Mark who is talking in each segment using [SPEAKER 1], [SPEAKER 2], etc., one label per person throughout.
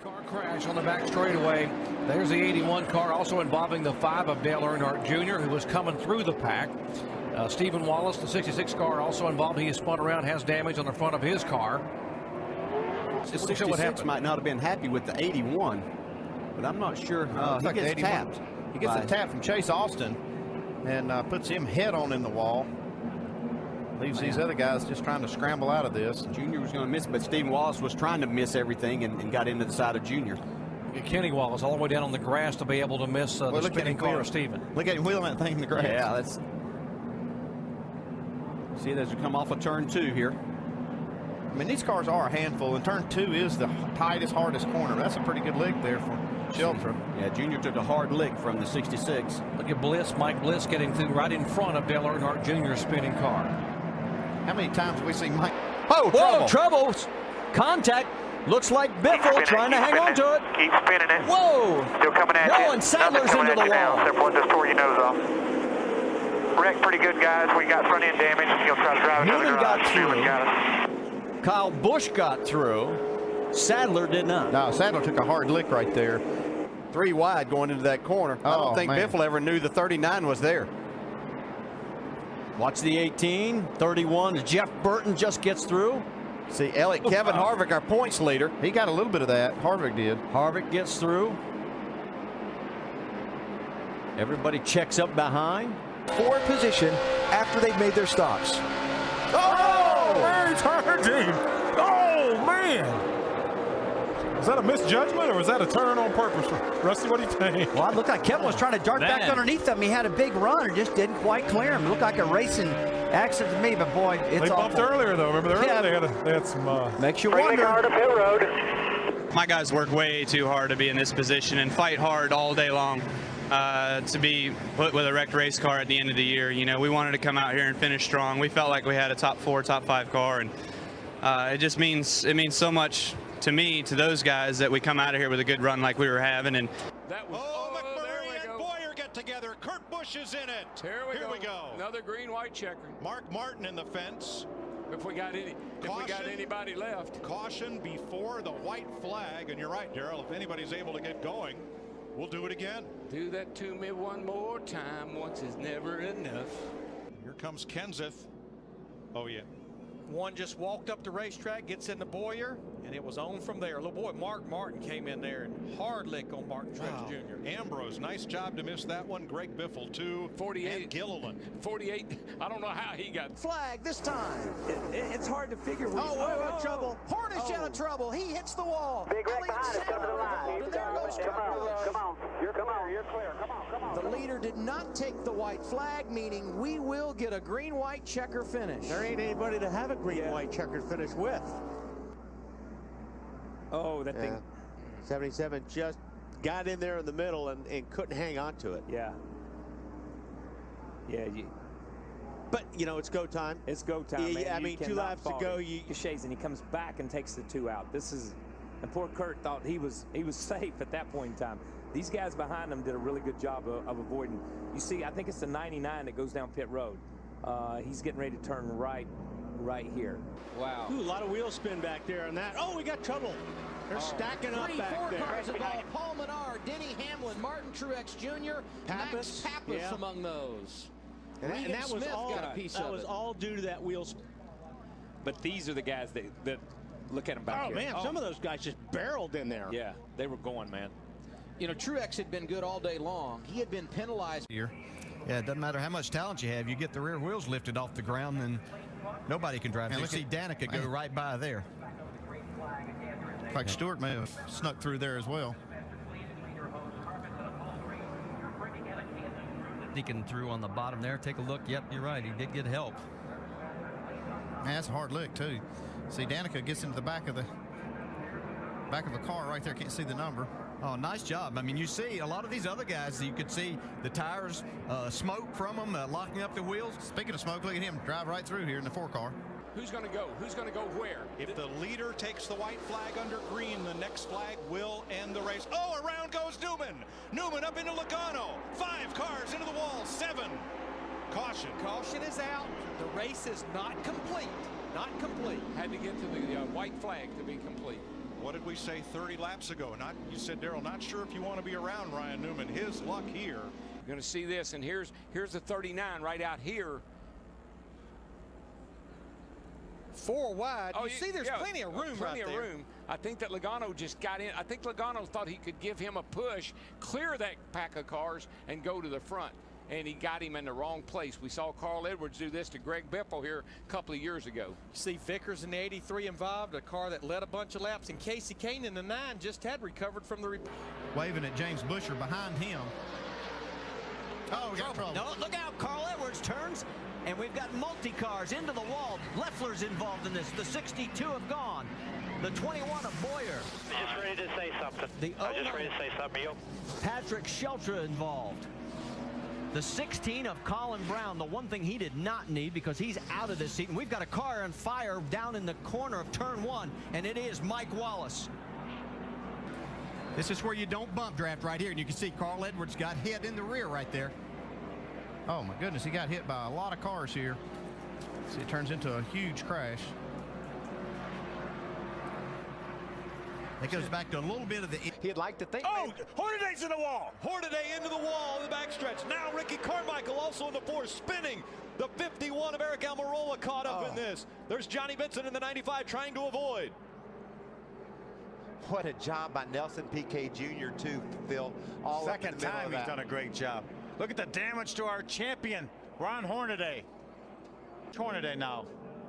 [SPEAKER 1] Car crash on the back straightaway. There's the 81 car, also involving the 5 of Dale Earnhardt Jr., who was coming through the pack. Stephen Wallace, the 66 car, also involved. He is spun around, has damage on the front of his car.
[SPEAKER 2] The 66 might not have been happy with the 81, but I'm not sure. He gets tapped.
[SPEAKER 3] He gets a tap from Chase Austin and puts him head on in the wall. Leaves these other guys just trying to scramble out of this.
[SPEAKER 2] Junior was going to miss, but Stephen Wallace was trying to miss everything and got into the side of Junior.
[SPEAKER 1] Kenny Wallace all the way down on the grass to be able to miss the spinning car of Stephen.
[SPEAKER 3] Look at him wheeling that thing in the grass.
[SPEAKER 2] Yeah, that's. See, as we come off of turn 2 here.
[SPEAKER 3] I mean, these cars are a handful, and turn 2 is the tightest, hardest corner. That's a pretty good lick there for Sheltra.
[SPEAKER 2] Yeah, Junior took a hard lick from the 66.
[SPEAKER 1] Look at Bliss, Mike Bliss getting through right in front of Dale Earnhardt Jr.'s spinning car.
[SPEAKER 3] How many times have we seen Mike?
[SPEAKER 4] Oh, whoa, trouble. Contact. Looks like Biffle trying to hang on to it.
[SPEAKER 5] Keep spinning it.
[SPEAKER 4] Whoa.
[SPEAKER 5] Still coming at you.
[SPEAKER 4] No, and Sadler's into the wall.
[SPEAKER 5] Except one just tore your nose off. Wreck pretty good, guys. We got front end damage. He'll try to drive another
[SPEAKER 4] Newman got through.
[SPEAKER 5] Got us.
[SPEAKER 4] Kyle Busch got through. Sadler did not.
[SPEAKER 3] No, Sadler took a hard lick right there. 3 wide going into that corner. I don't think Biffle ever knew the 39 was there.
[SPEAKER 4] Watch the 18, 31. Jeff Burton just gets through.
[SPEAKER 3] See, Kevin Harvick, our points leader. He got a little bit of that. Harvick did.
[SPEAKER 4] Harvick gets through. Everybody checks up behind.
[SPEAKER 6] Forward position after they've made their stops.
[SPEAKER 7] Oh, man, turning. Oh, man. Was that a misjudgment or was that a turn on purpose? Rusty, what do you think?
[SPEAKER 8] Well, it looked like Kevin was trying to dart back underneath him. He had a big run and just didn't quite clear him. It looked like a racing accident to me, but boy, it's
[SPEAKER 7] They bumped earlier, though. Remember, they had some...
[SPEAKER 8] Makes you wonder.
[SPEAKER 9] My guys work way too hard to be in this position and fight hard all day long. To be put with a wrecked race car at the end of the year. You know, we wanted to come out here and finish strong. We felt like we had a top 4, top 5 car, and it just means so much to me, to those guys, that we come out of here with a good run like we were having. And
[SPEAKER 10] McMurray and Boyer get together. Kurt Busch is in it.
[SPEAKER 1] Here we go. Another green-white checkered.
[SPEAKER 10] Mark Martin in the fence.
[SPEAKER 1] If we got anybody left.
[SPEAKER 10] Caution before the white flag. And you're right, Darrell. If anybody's able to get going, we'll do it again.
[SPEAKER 1] Do that to me one more time. Once is never enough.
[SPEAKER 10] Here comes Kenseth. Oh, yeah.
[SPEAKER 11] One just walked up the racetrack, gets into Boyer, and it was on from there. Little boy Mark Martin came in there and hard lick on Martin Truex Jr.
[SPEAKER 10] Ambrose, nice job to miss that one. Greg Biffle, 2.
[SPEAKER 1] 48.
[SPEAKER 10] And Gilliland.
[SPEAKER 1] 48. I don't know how he got.
[SPEAKER 8] Flag this time.
[SPEAKER 11] It's hard to figure.
[SPEAKER 8] Trouble. Hornish out of trouble. He hits the wall.
[SPEAKER 5] Big wreck behind us. Come to the line.
[SPEAKER 8] And there goes
[SPEAKER 5] Come on. You're clear. Come on.
[SPEAKER 8] The leader did not take the white flag, meaning we will get a green-white checker finish.
[SPEAKER 11] There ain't anybody to have a green-white checkered finish with.
[SPEAKER 12] Oh, that thing.
[SPEAKER 11] 77 just got in there in the middle and couldn't hang on to it.
[SPEAKER 12] Yeah.
[SPEAKER 11] But, you know, it's go time.
[SPEAKER 12] It's go time, man.
[SPEAKER 11] I mean, 2 laps to go.
[SPEAKER 12] And he comes back and takes the 2 out. And poor Kurt thought he was safe at that point in time. These guys behind him did a really good job of avoiding. You see, I think it's the 99 that goes down pit road. He's getting ready to turn right here.
[SPEAKER 8] Wow.
[SPEAKER 11] Ooh, a lot of wheel spin back there on that. Oh, we got trouble. They're stacking up back there.
[SPEAKER 8] 4 cars involved. Paul Menard, Denny Hamlin, Martin Truex Jr., Max Pappas among those.
[SPEAKER 11] And that was
[SPEAKER 8] Smith
[SPEAKER 11] all,
[SPEAKER 8] got a piece of it.
[SPEAKER 11] That was all due to that wheel spin.
[SPEAKER 12] But these are the guys that look at them back here.
[SPEAKER 11] Man, some of those guys just barreled in there.
[SPEAKER 12] Yeah, they were going, man.
[SPEAKER 8] You know, Truex had been good all day long. He had been penalized
[SPEAKER 3] Here. Yeah, it doesn't matter how much talent you have. You get the rear wheels lifted off the ground, and nobody can drive. And you see Danica go right by there. Like Stewart may have snuck through there as well.
[SPEAKER 13] Sneaking through on the bottom there. Take a look. Yep, you're right. He did get help.
[SPEAKER 3] Man, that's a hard lick too. See, Danica gets into the back of a car right there. Can't see the number. Oh, nice job. I mean, you see a lot of these other guys, you could see the tires, smoke from them, locking up the wheels. Speaking of smoke, look at him drive right through here in the 4 car.
[SPEAKER 1] Who's going to go? Who's going to go where?
[SPEAKER 10] If the leader takes the white flag under green, the next flag will end the race. Oh, around goes Newman. Newman up into Logano. 5 cars into the wall. 7. Caution.
[SPEAKER 11] Caution is out. The race is not complete. Not complete.
[SPEAKER 1] Had to get to the white flag to be complete.
[SPEAKER 10] What did we say 30 laps ago? You said, Darrell, not sure if you want to be around Ryan Newman. His luck here.
[SPEAKER 14] You're going to see this, and here's the 39 right out here.
[SPEAKER 11] 4 wide. You see there's plenty of room
[SPEAKER 14] plenty
[SPEAKER 11] right
[SPEAKER 14] of
[SPEAKER 11] there.
[SPEAKER 14] room. I think that Logano just got in. I think Logano thought he could give him a push, clear that pack of cars, and go to the front. And he got him in the wrong place. We saw Carl Edwards do this to Greg Biffle here a couple of years ago.
[SPEAKER 11] See Vickers in the 83 involved, a car that led a bunch of laps, and Casey Kane in the 9 just had recovered from the
[SPEAKER 3] waving at James Busher behind him. Oh, we got trouble.
[SPEAKER 8] No, look out. Carl Edwards turns, and we've got multi-cars into the wall. Leffler's involved in this. The 62 have gone. The 21 of Boyer.
[SPEAKER 5] Just ready to say something.
[SPEAKER 8] I'm
[SPEAKER 5] just ready to say something, Neil.
[SPEAKER 8] Patrick Sheltra involved. The 16 of Colin Brown, the one thing he did not need because he's out of this seat. And we've got a car on fire down in the corner of turn 1, and it is Mike Wallace.
[SPEAKER 3] This is where you don't bump draft right here, and you can see Carl Edwards got hit in the rear right there. Oh my goodness, he got hit by a lot of cars here. See, it turns into a huge crash. That goes back to a little bit of the...
[SPEAKER 6] He'd like to think...
[SPEAKER 11] Oh, Hornaday's in the wall. Hornaday into the wall in the backstretch. Now Ricky Carmichael also in the 4, spinning. The 51 of Eric Almirola caught up in this. There's Johnny Benson in the 95 trying to avoid.
[SPEAKER 6] What a job by Nelson Piquet Jr. too, Phil.
[SPEAKER 15] Second time he's done a great job. Look at the damage to our champion, Ron Hornaday. Hornaday now.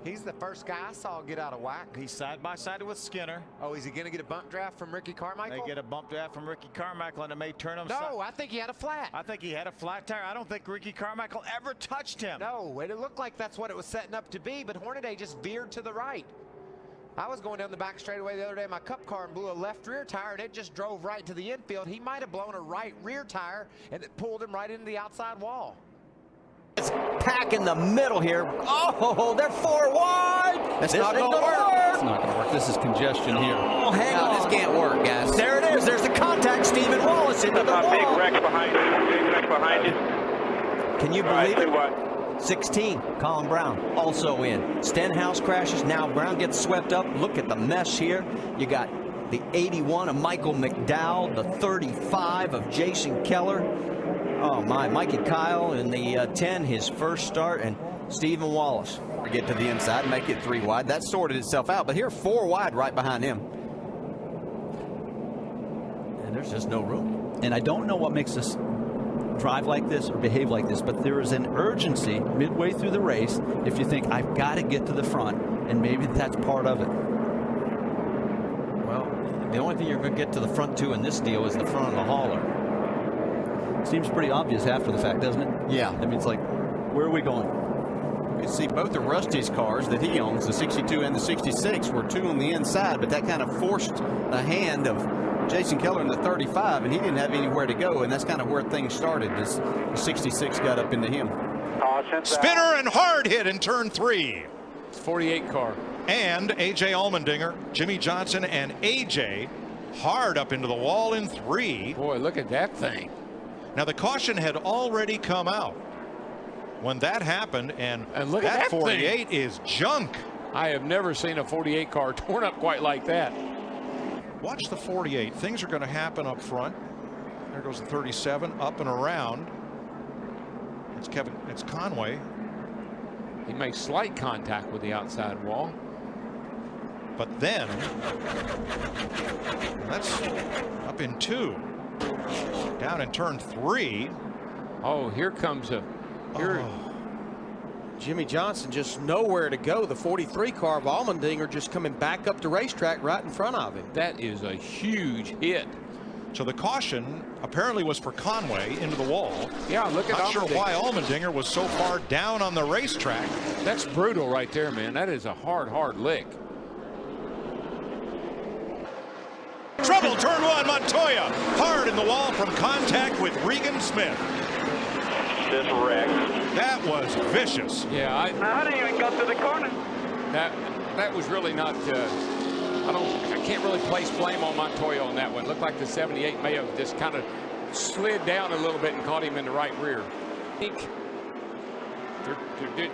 [SPEAKER 6] He's the first guy I saw get out of whack.
[SPEAKER 15] He's side by side with Skinner.
[SPEAKER 6] Oh, is he going to get a bump draft from Ricky Carmichael?
[SPEAKER 15] They get a bump draft from Ricky Carmichael, and it may turn him.
[SPEAKER 6] No, I think he had a flat.
[SPEAKER 15] I think he had a flat tire. I don't think Ricky Carmichael ever touched him.
[SPEAKER 6] No, it looked like that's what it was setting up to be, but Hornaday just veered to the right. I was going down the back straightaway the other day in my cup car and blew a left rear tire, and it just drove right to the infield. He might have blown a right rear tire, and it pulled him right into the outside wall.
[SPEAKER 8] It's pack in the middle here. Oh, they're 4 wide.
[SPEAKER 6] That's not going to work.
[SPEAKER 16] It's not going to work. This is congestion here.
[SPEAKER 8] Oh, hang on.
[SPEAKER 6] This can't work, guys.
[SPEAKER 8] There it is. There's the contact. Stephen Wallace into the wall.
[SPEAKER 5] Big wreck behind you. Big wreck behind you.
[SPEAKER 8] Can you believe it? 16, Colin Brown also in. Stenhouse crashes. Now Brown gets swept up. Look at the mess here. You got the 81 of Michael McDowell, the 35 of Jason Keller. Oh my, Mikey Kyle in the 10, his first start, and Stephen Wallace.
[SPEAKER 2] Get to the inside, make it 3 wide. That sorted itself out, but here 4 wide right behind him.
[SPEAKER 8] And there's just no room.
[SPEAKER 16] And I don't know what makes us drive like this or behave like this, but there is an urgency midway through the race if you think, I've got to get to the front, and maybe that's part of it.
[SPEAKER 8] Well, the only thing you're going to get to the front to in this deal is the front of the hauler.
[SPEAKER 16] Seems pretty obvious after the fact, doesn't it?
[SPEAKER 2] Yeah.
[SPEAKER 16] I mean, it's like, where are we going?
[SPEAKER 2] You can see both of Rusty's cars that he owns, the 62 and the 66, were 2 on the inside, but that kind of forced the hand of Jason Keller in the 35, and he didn't have anywhere to go, and that's kind of where things started as the 66 got up into him.
[SPEAKER 10] Spinner and hard hit in turn 3.
[SPEAKER 14] It's 48 car.
[SPEAKER 10] And A.J. Allmendinger, Jimmy Johnson, and A.J. hard up into the wall in 3.
[SPEAKER 14] Boy, look at that thing.
[SPEAKER 10] Now, the caution had already come out when that happened, and
[SPEAKER 14] look
[SPEAKER 10] that
[SPEAKER 14] at
[SPEAKER 10] 48 is junk.
[SPEAKER 14] I have never seen a 48 car torn up quite like that.
[SPEAKER 10] Watch the 48. Things are going to happen up front. There goes the 37 up and around. It's Conway.
[SPEAKER 14] He makes slight contact with the outside wall.
[SPEAKER 10] But then that's up in 2. Down in turn 3.
[SPEAKER 14] Oh, here comes a...
[SPEAKER 11] Jimmy Johnson just nowhere to go. The 43 car of Allmendinger just coming back up the racetrack right in front of him.
[SPEAKER 14] That is a huge hit.
[SPEAKER 10] So the caution apparently was for Conway into the wall.
[SPEAKER 14] Yeah, look at
[SPEAKER 10] Not sure why Allmendinger was so far down on the racetrack.
[SPEAKER 14] That's brutal right there, man. That is a hard lick.
[SPEAKER 10] Trouble, turn 1, Montoya. Hard in the wall from contact with Regan Smith.
[SPEAKER 5] This wreck.
[SPEAKER 10] That was vicious.
[SPEAKER 14] Yeah,
[SPEAKER 5] I didn't even go through the corner.
[SPEAKER 14] That was really not. I can't really place blame on Montoya on that one. Looked like the 78 may have just kind of slid down a little bit and caught him in the right rear. I think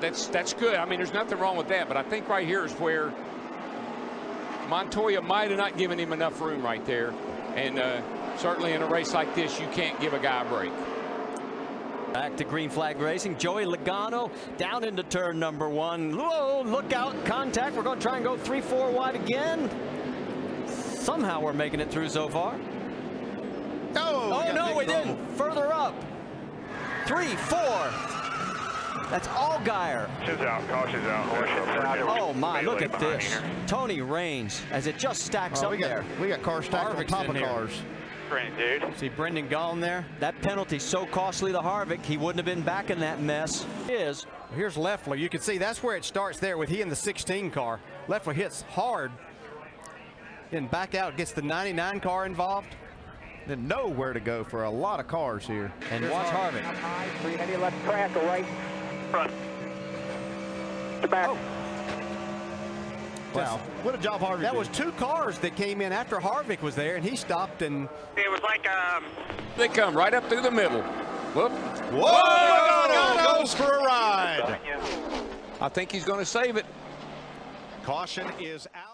[SPEAKER 14] that's good. I mean, there's nothing wrong with that, but I think right here is where Montoya might have not given him enough room right there. And certainly in a race like this, you can't give a guy a break.
[SPEAKER 4] Back to green flag racing. Joey Logano down into turn number 1. Whoa, look out, contact. We're going to try and go 3-4 wide again. Somehow we're making it through so far. Oh no, we didn't. Further up. 3, 4. That's Allgaier.
[SPEAKER 5] Caution's out, caution's out.
[SPEAKER 4] Oh my, look at this. Tony Raines as it just stacks up there.
[SPEAKER 3] We got cars stacked on top of cars.
[SPEAKER 5] Dude.
[SPEAKER 2] See Brendan Gaughan there?
[SPEAKER 4] That penalty so costly to Harvick, he wouldn't have been back in that mess.
[SPEAKER 2] Here's Leffler. You can see that's where it starts there with he in the 16 car. Leffler hits hard. Then back out, gets the 99 car involved.
[SPEAKER 3] Then nowhere to go for a lot of cars here.
[SPEAKER 4] And watch Harvick.
[SPEAKER 5] Ready, left track away. Front. To back.
[SPEAKER 2] Oh.
[SPEAKER 3] Wow, what a job Harvick
[SPEAKER 2] That
[SPEAKER 3] did.
[SPEAKER 2] was 2 cars that came in after Harvick was there, and he stopped and...
[SPEAKER 5] It was like
[SPEAKER 14] They come right up through the middle. Whoop.
[SPEAKER 15] Whoa! Logano goes for a ride.
[SPEAKER 14] I think he's going to save it.
[SPEAKER 10] Caution is out.